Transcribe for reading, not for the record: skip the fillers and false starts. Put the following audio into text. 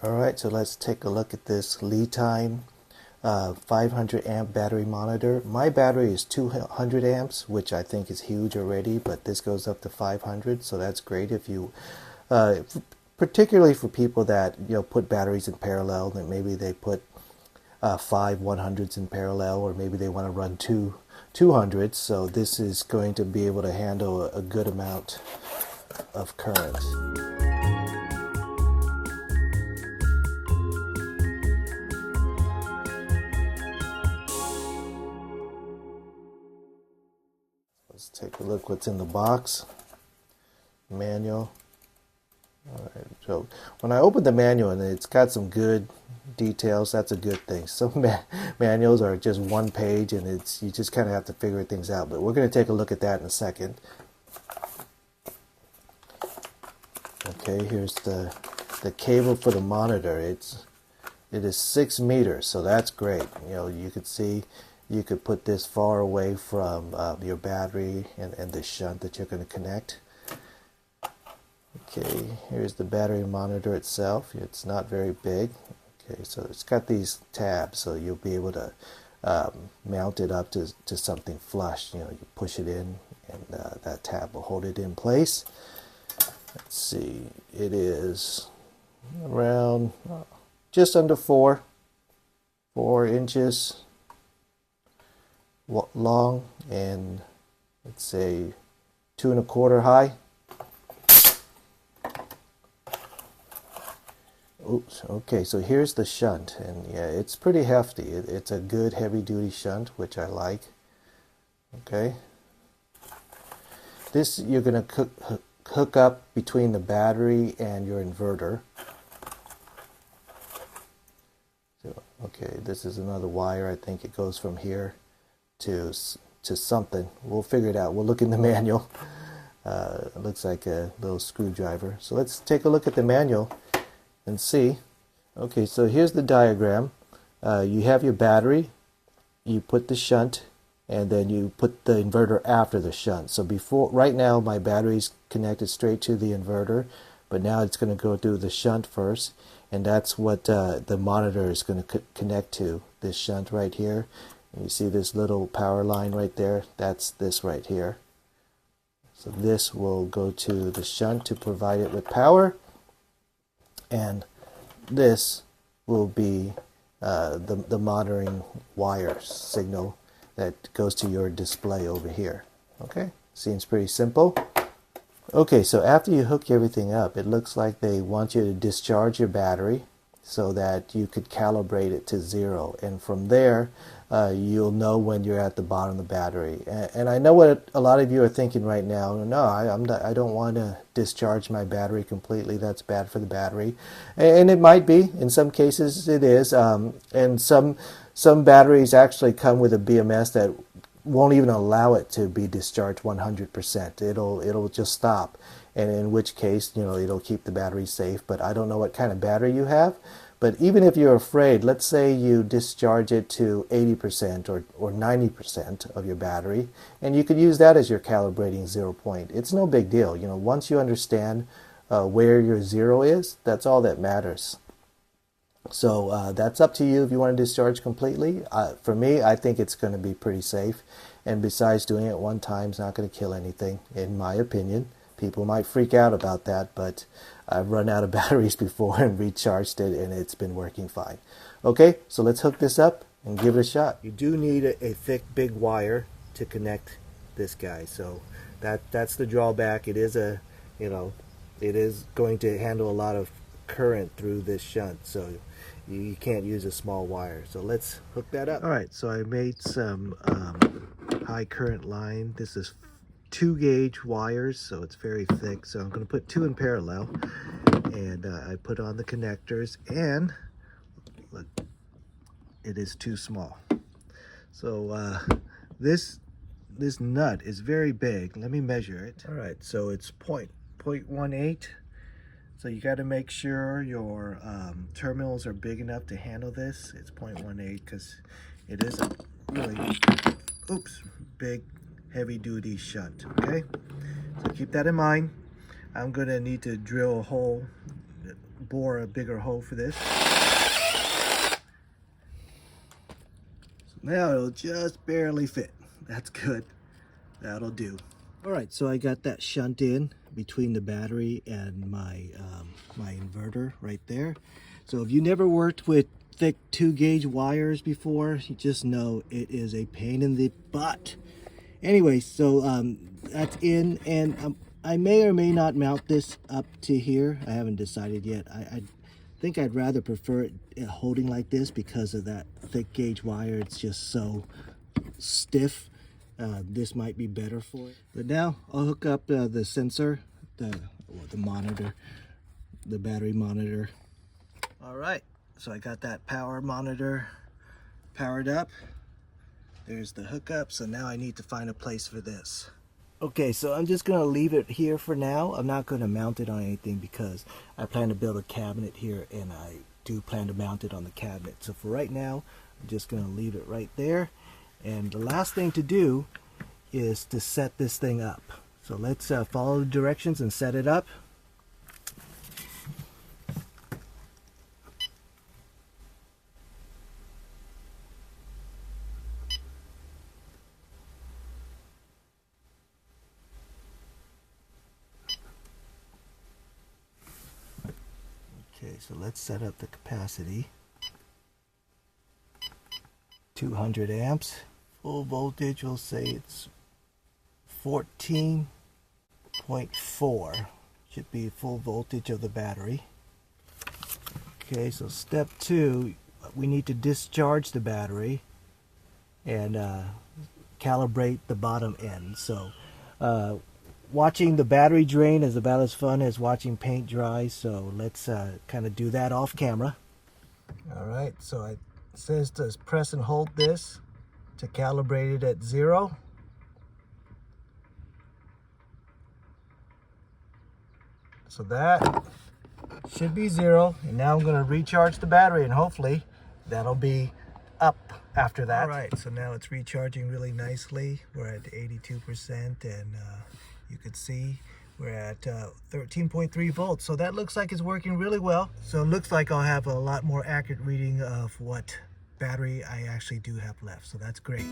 Alright, so let's take a look at this LiTime 500 amp battery monitor. My battery is 200 amps, which I think is huge already, but this goes up to 500, so that's great if you, particularly for people that put batteries in parallel, that maybe they put 5 100s in parallel, or maybe they want to run two 200s. So this is going to be able to handle a good amount of current. Let's take a look what's in the box. Manual. Alright, so when I open the manual and it's got some good details, that's a good thing. Some manuals are just one page and you just kind of have to figure things out, but we're going to take a look at that in a second. Okay, here's the cable for the monitor. It is 6 meters, so that's great. You could see you could put this far away from your battery and the shunt that you're going to connect. Okay, here's the battery monitor itself. It's not very big. Okay, so it's got these tabs, so you'll be able to mount it up to something flush. You push it in, and that tab will hold it in place. Let's see, it is around just under 4 inches long, and let's say 2 1/4 high. Oops, okay, so here's the shunt, and yeah, it's pretty hefty. It's a good heavy-duty shunt, which I like. Okay, this you're going to hook up between the battery and your inverter. So, okay, this is another wire. I think it goes from here to something. We'll figure it out. We'll look in the manual. It looks like a little screwdriver. So let's take a look at the manual and see. Okay, so here's the diagram. You have your battery, you put the shunt, and then you put the inverter after the shunt. So right now my battery's connected straight to the inverter, but now it's going to go through the shunt first, and that's what the monitor is going to connect to, this shunt right here. And you see this little power line right there? That's this right here. So this will go to the shunt to provide it with power, and this will be the monitoring wire signal that goes to your display over here. Okay, seems pretty simple. Okay, so after you hook everything up, it looks like they want you to discharge your battery so that you could calibrate it to 0, and from there you'll know when you're at the bottom of the battery. And I know what a lot of you are thinking right now. No, I don't want to discharge my battery completely. That's bad for the battery, and it might be. In some cases it is, and some batteries actually come with a BMS that won't even allow it to be discharged 100%. It'll just stop, and in which case it'll keep the battery safe. But I don't know what kind of battery you have. But even if you're afraid, let's say you discharge it to 80% or 90% of your battery, and you could use that as your calibrating 0 point. It's no big deal. Once you understand where your 0 is, that's all that matters. So that's up to you if you want to discharge completely. For me, I think it's going to be pretty safe. And besides, doing it one time is not going to kill anything, in my opinion. People might freak out about that, but I've run out of batteries before and recharged it, and it's been working fine. Okay, so let's hook this up and give it a shot. You do need a thick, big wire to connect this guy. So that's the drawback. It is it is going to handle a lot of current through this shunt, so you can't use a small wire. So let's hook that up. All right, so I made some high current line. This is 2 gauge wires, so it's very thick. So I'm going to put 2 in parallel, and I put on the connectors, and look, it is too small. So this nut is very big. Let me measure it. All right, so it's 0.18. So you got to make sure your terminals are big enough to handle this. It's 0.18 because it is a really big heavy-duty shunt. Okay, so keep that in mind. I'm going to need to drill a hole bore a bigger hole for this. So now it'll just barely fit. That's good. That'll do. All right, so I got that shunt in between the battery and my my inverter right there. So if you never worked with thick 2-gauge wires before, you just know it is a pain in the butt. Anyway, so that's in, and I may or may not mount this up to here. I haven't decided yet. I think I'd rather prefer it holding like this because of that thick gauge wire. It's just so stiff. This might be better for it. But now I'll hook up the sensor, the monitor, the battery monitor. All right, so I got that power monitor powered up. There's the hookup, so now I need to find a place for this. Okay, so I'm just gonna leave it here for now. I'm not gonna mount it on anything because I plan to build a cabinet here and I do plan to mount it on the cabinet. So for right now, I'm just gonna leave it right there. And the last thing to do is to set this thing up. So let's follow the directions and set it up. Okay, so let's set up the capacity. 200 amps. Full voltage, we'll say it's 14.4. Should be full voltage of the battery. Okay, so step 2, we need to discharge the battery and calibrate the bottom end. So watching the battery drain is about as fun as watching paint dry, so let's kind of do that off camera. All right, so it says to press and hold this to calibrate it at 0. So that should be 0, and now I'm going to recharge the battery and hopefully that'll be up after that. All right, so now it's recharging really nicely. We're at 82% and you could see we're at 13.3 volts. So that looks like it's working really well. So it looks like I'll have a lot more accurate reading of what battery I actually do have left. So that's great.